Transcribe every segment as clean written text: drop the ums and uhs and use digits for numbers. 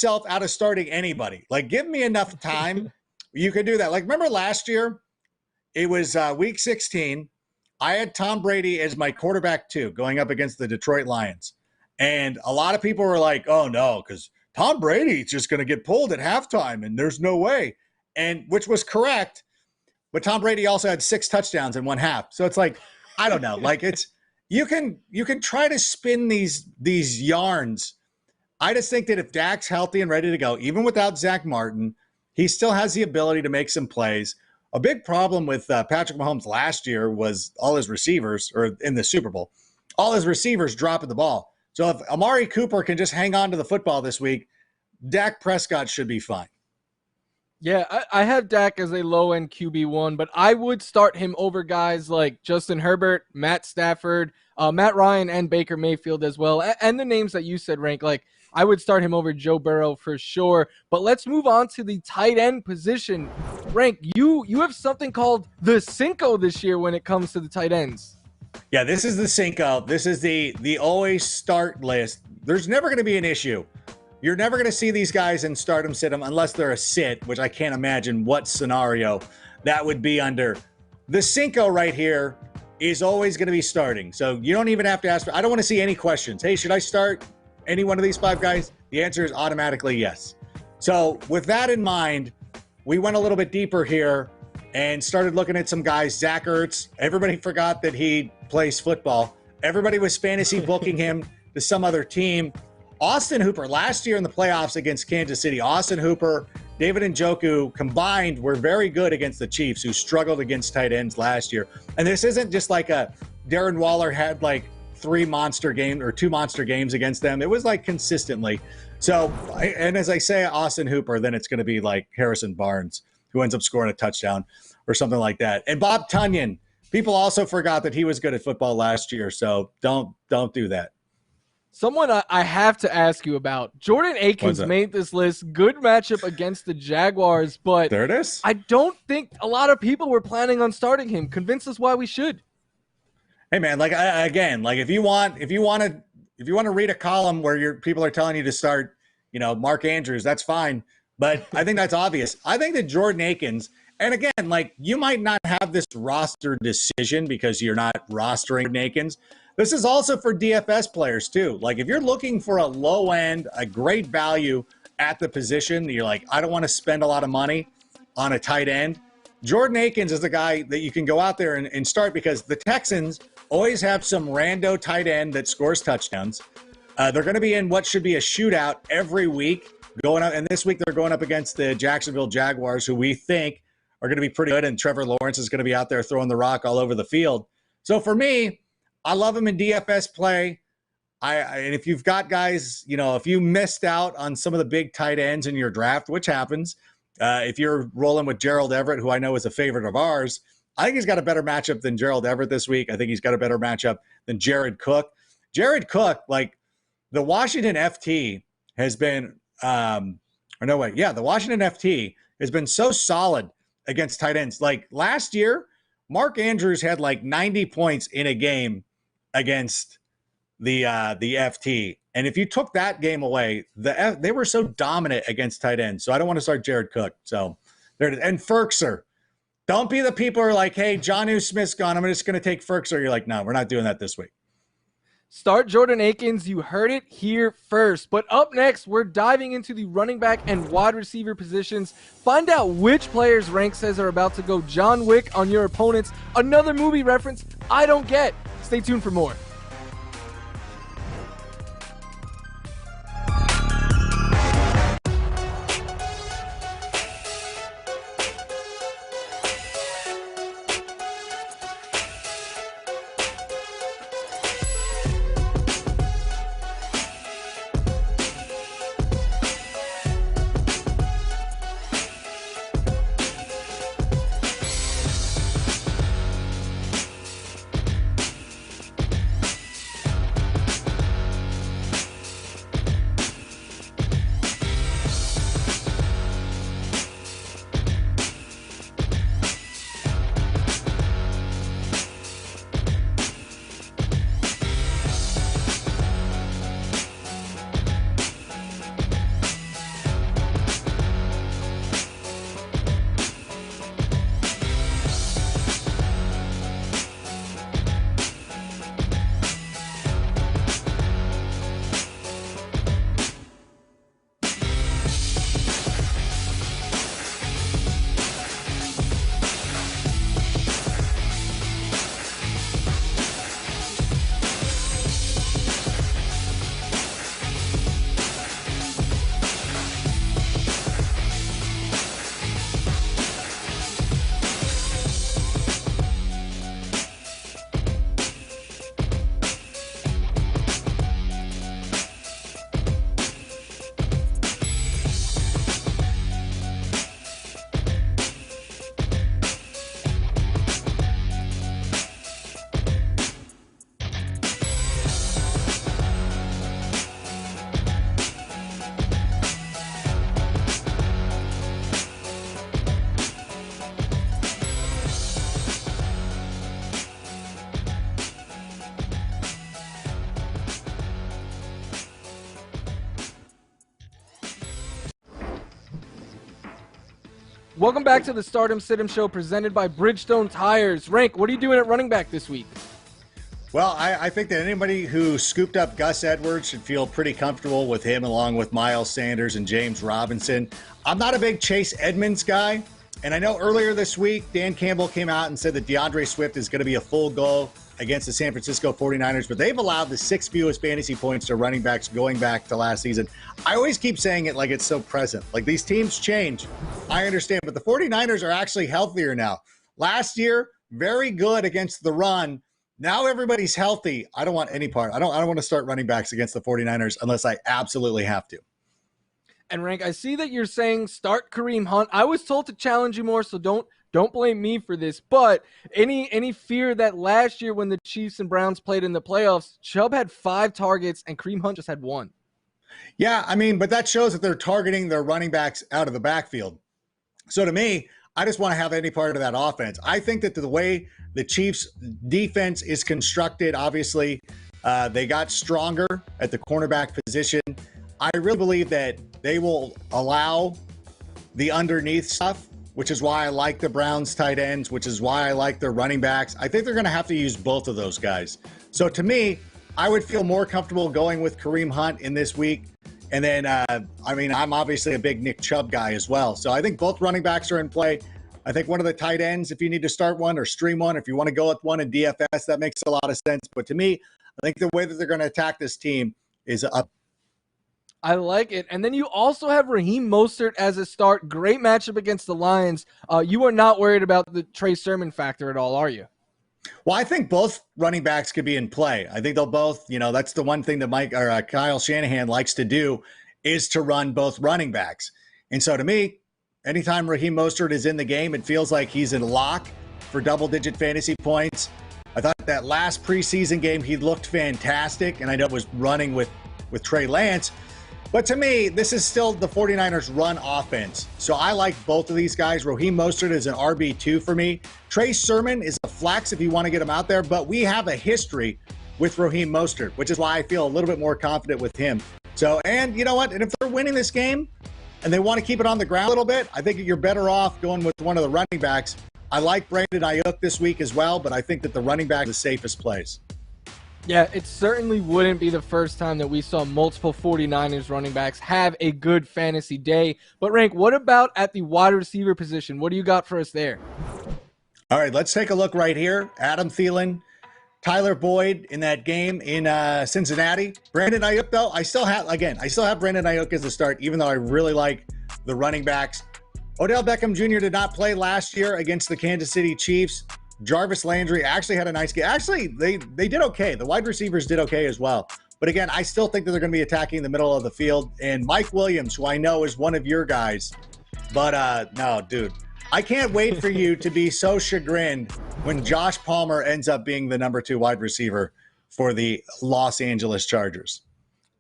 yourself out of starting anybody. Like, give me enough time. You could do that. Like, remember last year? It was week 16. I had Tom Brady as my quarterback too, going up against the Detroit Lions. And a lot of people were like, oh no, because Tom Brady's just going to get pulled at halftime and there's no way. And which was correct. But Tom Brady also had 6 touchdowns in one half. So it's like, I don't know. Like, it's you can try to spin these yarns. I just think that if Dak's healthy and ready to go, even without Zach Martin, he still has the ability to make some plays. A big problem with Patrick Mahomes last year was all his receivers, or in the Super Bowl, all his receivers dropping the ball. So if Amari Cooper can just hang on to the football this week, Dak Prescott should be fine. Yeah, I have Dak as a low-end QB1, but I would start him over guys like Justin Herbert, Matt Stafford, Matt Ryan, and Baker Mayfield as well. And the names that you said, Rank, like I would start him over Joe Burrow for sure. But let's move on to the tight end position. Rank, you have something called the Cinco this year when it comes to the tight ends. Yeah, this is the Cinco. This is the always start list. There's never going to be an issue. You're never going to see these guys and start them, sit them, unless they're a sit, which I can't imagine what scenario that would be under. The Cinco right here is always going to be starting. So you don't even have to ask. I don't want to see any questions. Hey, should I start any one of these 5 guys? The answer is automatically yes. So with that in mind, we went a little bit deeper here and started looking at some guys. Zach Ertz, everybody forgot that he plays football. Everybody was fantasy booking him to some other team. Austin Hooper, last year in the playoffs against Kansas City, Austin Hooper, David Njoku combined were very good against the Chiefs, who struggled against tight ends last year. And this isn't just like a Darren Waller had like 3 monster games or 2 monster games against them. It was like consistently. So, and as I say, Austin Hooper, then it's going to be like Harrison Barnes, who ends up scoring a touchdown or something like that. And Bob Tunyon, people also forgot that he was good at football last year. So don't do that. Someone I have to ask you about. Jordan Akins made this list. Good matchup against the Jaguars, but there it is. I don't think a lot of people were planning on starting him. Convince us why we should. Hey man, like again, like if you want to read a column where people are telling you to start, Mark Andrews, that's fine. But I think that's obvious. I think that Jordan Akins, and again, like you might not have this roster decision because you're not rostering Akins. This is also for DFS players too. Like if you're looking for a low end, a great value at the position, you're like, I don't want to spend a lot of money on a tight end. Jordan Akins is the guy that you can go out there and start, because the Texans always have some rando tight end that scores touchdowns. They're going to be in what should be a shootout every week going up. And this week they're going up against the Jacksonville Jaguars, who we think are going to be pretty good. And Trevor Lawrence is going to be out there throwing the rock all over the field. So for me, I love him in DFS play. And if you've got guys, if you missed out on some of the big tight ends in your draft, which happens, if you're rolling with Gerald Everett, who I know is a favorite of ours, I think he's got a better matchup than Gerald Everett this week. I think he's got a better matchup than Jared Cook. Jared Cook, like the Washington FT has been, the Washington FT has been so solid against tight ends. Like last year, Mark Andrews had like 90 points in a game against the FT. And if you took that game away, they were so dominant against tight ends. So I don't want to start Jared Cook. So there it is. And Ferkser. Don't be the people who are like, hey, Jonnu Smith's gone, I'm just going to take Ferkser. You're like, no, we're not doing that this week. Start Jordan Akins. You heard it here first. But up next, we're diving into the running back and wide receiver positions. Find out which players Rank says are about to go John Wick on your opponents. Another movie reference I don't get. Stay tuned for more. Welcome back to the Stardom Sit-'em Show presented by Bridgestone Tires. Rank, what are you doing at running back this week? Well, I think that anybody who scooped up Gus Edwards should feel pretty comfortable with him along with Miles Sanders and James Robinson. I'm not a big Chase Edmonds guy, and I know earlier this week Dan Campbell came out and said that DeAndre Swift is going to be a full go against the San Francisco 49ers, but they've allowed the 6th fewest fantasy points to running backs going back to last season. I always keep saying it like it's so present. Like these teams change. I understand, but the 49ers are actually healthier now. Last year, very good against the run. Now everybody's healthy. I don't want any part. I don't want to start running backs against the 49ers unless I absolutely have to. And Rank, I see that you're saying start Kareem Hunt. I was told to challenge you more, so don't blame me for this. But any fear that last year when the Chiefs and Browns played in the playoffs, Chubb had 5 targets and Kareem Hunt just had 1. Yeah, I mean, but that shows that they're targeting their running backs out of the backfield. So to me, I just want to have any part of that offense. I think that the way the Chiefs defense is constructed, obviously, they got stronger at the cornerback position. I really believe that they will allow the underneath stuff, which is why I like the Browns tight ends, which is why I like their running backs. I think they're going to have to use both of those guys. So to me, I would feel more comfortable going with Kareem Hunt in this week. And then, I'm obviously a big Nick Chubb guy as well. So I think both running backs are in play. I think one of the tight ends, if you need to start one or stream one, if you want to go with one in DFS, that makes a lot of sense. But to me, I think the way that they're going to attack this team is up. I like it. And then you also have Raheem Mostert as a start. Great matchup against the Lions. You are not worried about the Trey Sermon factor at all, are you? Well, I think both running backs could be in play. I think they'll both, that's the one thing that Kyle Shanahan likes to do is to run both running backs. And so to me, anytime Raheem Mostert is in the game, it feels like he's in lock for double-digit fantasy points. I thought that last preseason game, he looked fantastic, and I know it was running with Trey Lance. But to me, this is still the 49ers run offense. So I like both of these guys. Raheem Mostert is an RB2 for me. Trey Sermon is a flex if you want to get him out there. But we have a history with Raheem Mostert, which is why I feel a little bit more confident with him. So, and you know what? And if they're winning this game and they want to keep it on the ground a little bit, I think you're better off going with one of the running backs. I like Brandon Ayuk this week as well, but I think that the running back is the safest plays. Yeah, it certainly wouldn't be the first time that we saw multiple 49ers running backs have a good fantasy day. But Rank, what about at the wide receiver position? What do you got for us there? All right, let's take a look right here. Adam Thielen, Tyler Boyd in that game in Cincinnati. Brandon Ayuk, though, I still have Brandon Ayuk as the start, even though I really like the running backs. Odell Beckham Jr. did not play last year against the Kansas City Chiefs. Jarvis Landry actually had a nice game. Actually, they did okay. The wide receivers did okay as well. But again, I still think that they're going to be attacking the middle of the field. And Mike Williams, who I know is one of your guys. But no, dude, I can't wait for you to be so chagrined when Josh Palmer ends up being the number 2 wide receiver for the Los Angeles Chargers.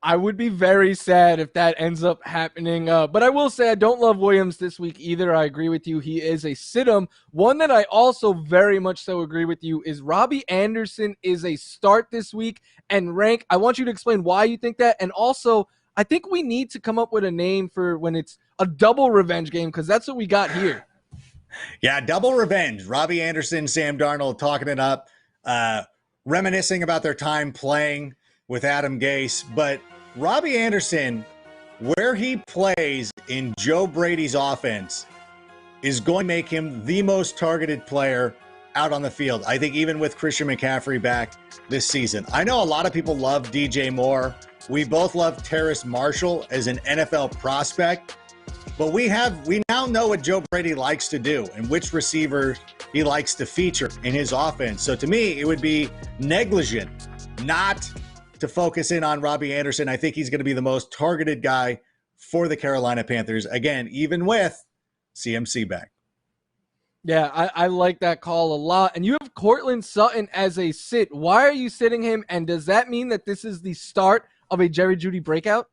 I would be very sad if that ends up happening. But I will say I don't love Williams this week either. I agree with you. He is a sit-'em. One that I also very much so agree with you is Robbie Anderson is a start this week. And Rank, I want you to explain why you think that. And also, I think we need to come up with a name for when it's a double revenge game because that's what we got here. Yeah, double revenge. Robbie Anderson, Sam Darnold talking it up, reminiscing about their time playing with Adam Gase. But Robbie Anderson, where he plays in Joe Brady's offense, is going to make him the most targeted player out on the field. I think even with Christian McCaffrey back this season. I know a lot of people love DJ Moore. We both love Terrace Marshall as an NFL prospect. But we now know what Joe Brady likes to do and which receiver he likes to feature in his offense. So to me, it would be negligent not to focus in on Robbie Anderson. I think he's going to be the most targeted guy for the Carolina Panthers. Again, even with CMC back. Yeah, I like that call a lot. And you have Courtland Sutton as a sit. Why are you sitting him? And does that mean that this is the start of a Jerry Jeudy breakout?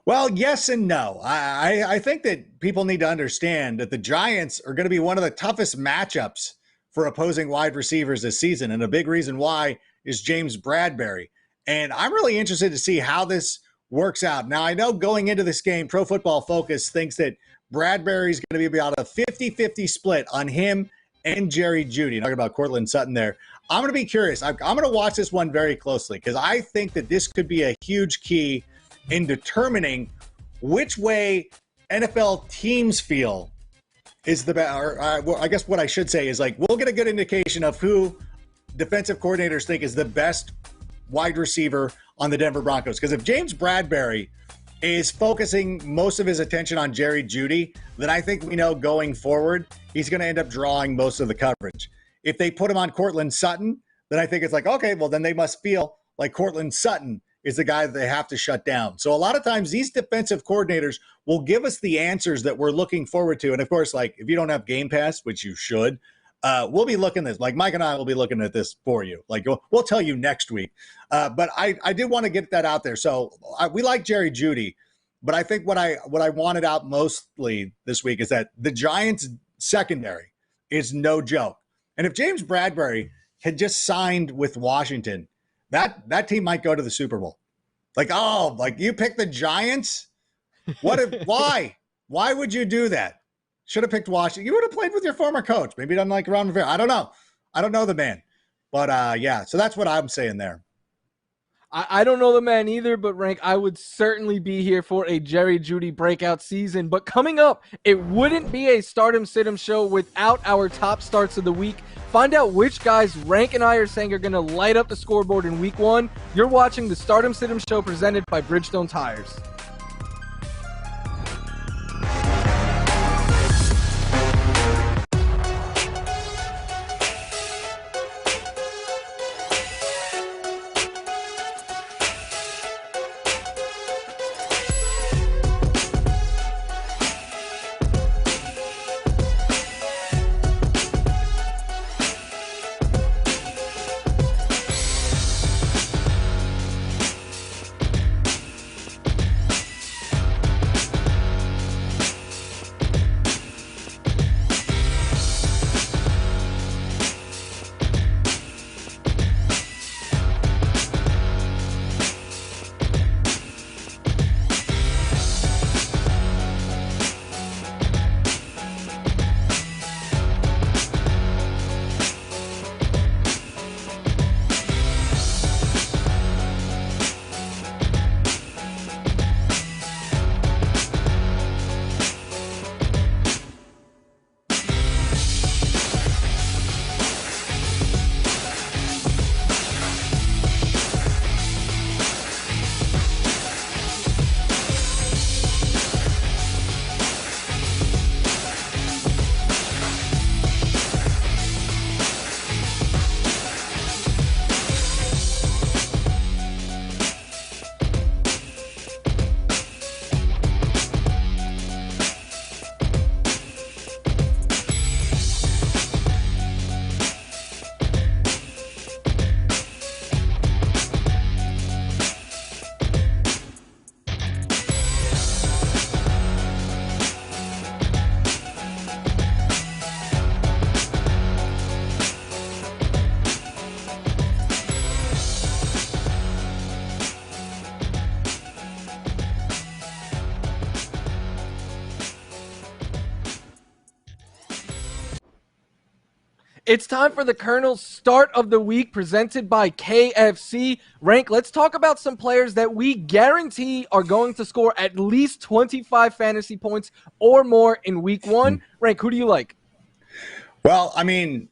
Well, yes and no. I think that people need to understand that the Giants are going to be one of the toughest matchups for opposing wide receivers this season. And a big reason why is James Bradbury. And I'm really interested to see how this works out. Now, I know going into this game, Pro Football Focus thinks that Bradbury's going to be about a 50-50 split on him and Jerry Jeudy. Talking about Courtland Sutton there. I'm going to be curious. I'm going to watch this one very closely because I think that this could be a huge key in determining which way NFL teams feel is the best. Well, I guess what I should say is like we'll get a good indication of who defensive coordinators think is the best wide receiver on the Denver Broncos. Because if James Bradbury is focusing most of his attention on Jerry Jeudy, then I think we know going forward, he's going to end up drawing most of the coverage. If they put him on Courtland Sutton, then I think it's like, okay, well, then they must feel like Courtland Sutton is the guy that they have to shut down. So a lot of times these defensive coordinators will give us the answers that we're looking forward to. And of course, like if you don't have Game Pass, which you should, we'll be looking at this. Like Mike and I will be looking at this for you. Like we'll tell you next week. But I did want to get that out there. So we like Jerry Jeudy, but I think what I wanted out mostly this week is that the Giants secondary is no joke. And if James Bradbury had just signed with Washington, that team might go to the Super Bowl. Like, oh, like you picked the Giants? Why? Why would you do that? Should have picked Washington. You would have played with your former coach. Maybe he doesn't like Ron Rivera. I don't know. I don't know the man. But yeah, so that's what I'm saying there. I don't know the man either, but Rank, I would certainly be here for a Jerry Jeudy breakout season. But coming up, it wouldn't be a Stardom Situm show without our top starts of the week. Find out which guys Rank and I are saying are going to light up the scoreboard in week 1. You're watching the Stardom Situm show presented by Bridgestone Tires. It's time for the Colonel's start of the week presented by KFC. Rank, let's talk about some players that we guarantee are going to score at least 25 fantasy points or more in week 1. Rank, who do you like? Well, I mean,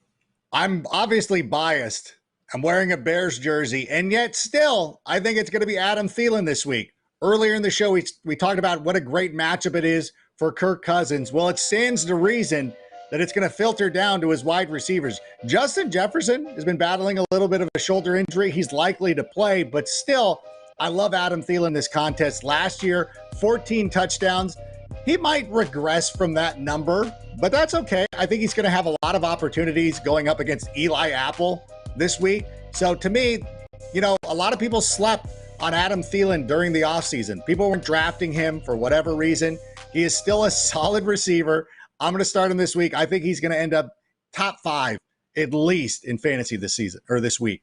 I'm obviously biased. I'm wearing a Bears jersey, and yet still, I think it's going to be Adam Thielen this week. Earlier in the show, we talked about what a great matchup it is for Kirk Cousins. Well, it stands to reason that it's going to filter down to his wide receivers. Justin Jefferson has been battling a little bit of a shoulder injury. He's likely to play, but still, I love Adam Thielen this contest. Last year, 14 touchdowns. He might regress from that number, but that's okay. I think he's going to have a lot of opportunities going up against Eli Apple this week. So to me, you know, a lot of people slept on Adam Thielen during the offseason. People weren't drafting him for whatever reason. He is still a solid receiver. I'm going to start him this week. I think he's going to end up top 5 at least in fantasy this season or this week.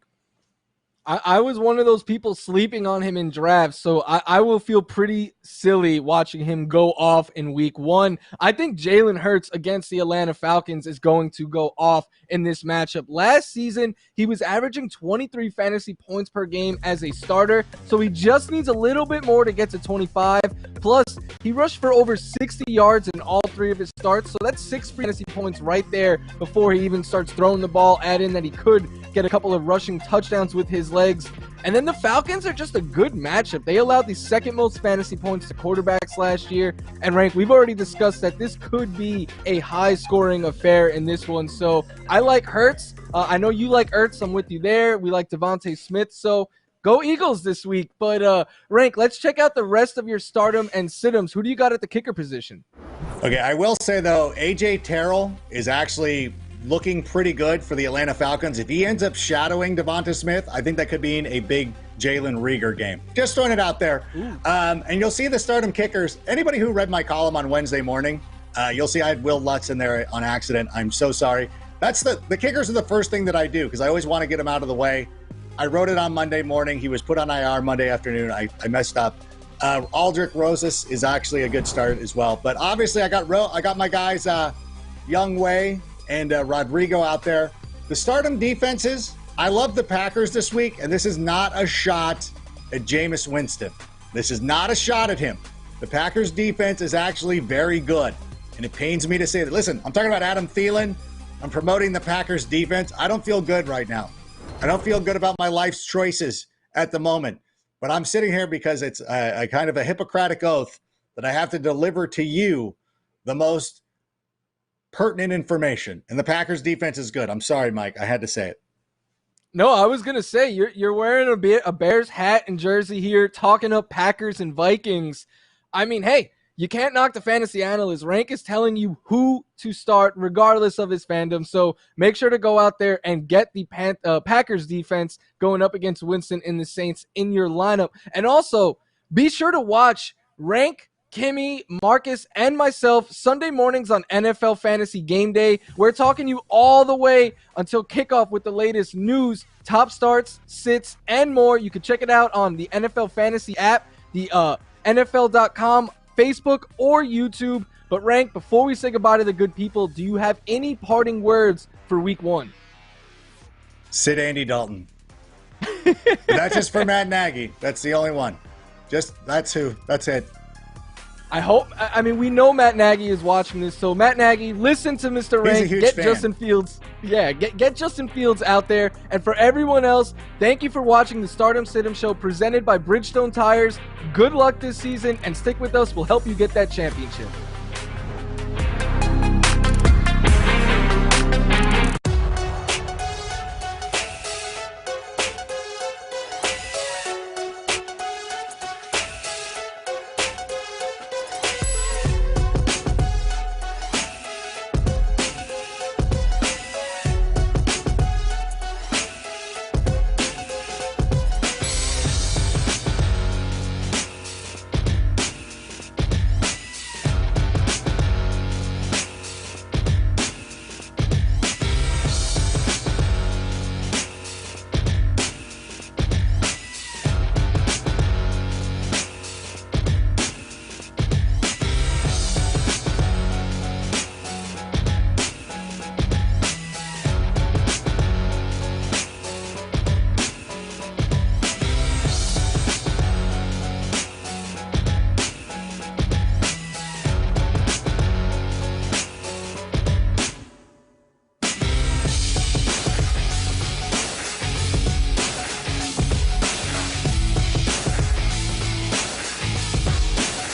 I was one of those people sleeping on him in drafts, so I will feel pretty silly watching him go off in week one. I think Jalen Hurts against the Atlanta Falcons is going to go off in this matchup. Last season, he was averaging 23 fantasy points per game as a starter, so he just needs a little bit more to get to 25. Plus, he rushed for over 60 yards in all three of his starts, so that's 6 fantasy points right there before he even starts throwing the ball. Add in that he could get a couple of rushing touchdowns with his legs. And then the Falcons are just a good matchup. They allowed the second most fantasy points to quarterbacks last year. And Rank, we've already discussed that this could be a high-scoring affair in this one. So I like Hurts. I know you like Ertz. I'm with you there. We like Devontae Smith. So go Eagles this week. But Rank, let's check out the rest of your stardom and situms. Who do you got at the kicker position? Okay, I will say, though, A.J. Terrell is actually looking pretty good for the Atlanta Falcons. If he ends up shadowing Devonta Smith, I think that could be in a big Jalen Reagor game. Just throwing it out there. And you'll see the stardom kickers. Anybody who read my column on Wednesday morning, you'll see I had Will Lutz in there on accident. I'm so sorry. That's the kickers are the first thing that I do because I always want to get them out of the way. I wrote it on Monday morning. He was put on IR Monday afternoon. I messed up. Aldrick Rosas is actually a good start as well. But obviously I got my guys Young Wei and Rodrigo out there. The stardom defenses, I love the Packers this week, and this is not a shot at Jameis Winston. This is not a shot at him. The Packers defense is actually very good, and it pains me to say that. Listen, I'm talking about Adam Thielen. I'm promoting the Packers defense. I don't feel good right now. I don't feel good about my life's choices at the moment, but I'm sitting here because it's a kind of a Hippocratic oath that I have to deliver to you the most pertinent information, and the Packers defense is good. I'm sorry, Mike. I had to say it. No, I was gonna say you're wearing a Bears hat and jersey here, talking up Packers and Vikings. I mean, hey, you can't knock the fantasy analyst. Rank is telling you who to start, regardless of his fandom. So make sure to go out there and get the Packers defense going up against Winston and the Saints in your lineup, and also be sure to watch Rank, Kimmy, Marcus, and myself Sunday mornings on NFL Fantasy Game Day. We're talking you all the way until kickoff with the latest news, top starts, sits, and more. You can check it out on the NFL Fantasy app, the NFL.com, Facebook, or YouTube. But Rank, before we say goodbye to the good people, do you have any parting words for week one? Sit Andy Dalton. That's just for Matt Nagy. That's the only one. That's it. I mean, we know Matt Nagy is watching this, so Matt Nagy, listen to Mr. Rank, get fan. Justin Fields. Yeah, get Justin Fields out there. And for everyone else, thank you for watching the Stardom Situm Show presented by Bridgestone Tires. Good luck this season, and stick with us. We'll help you get that championship.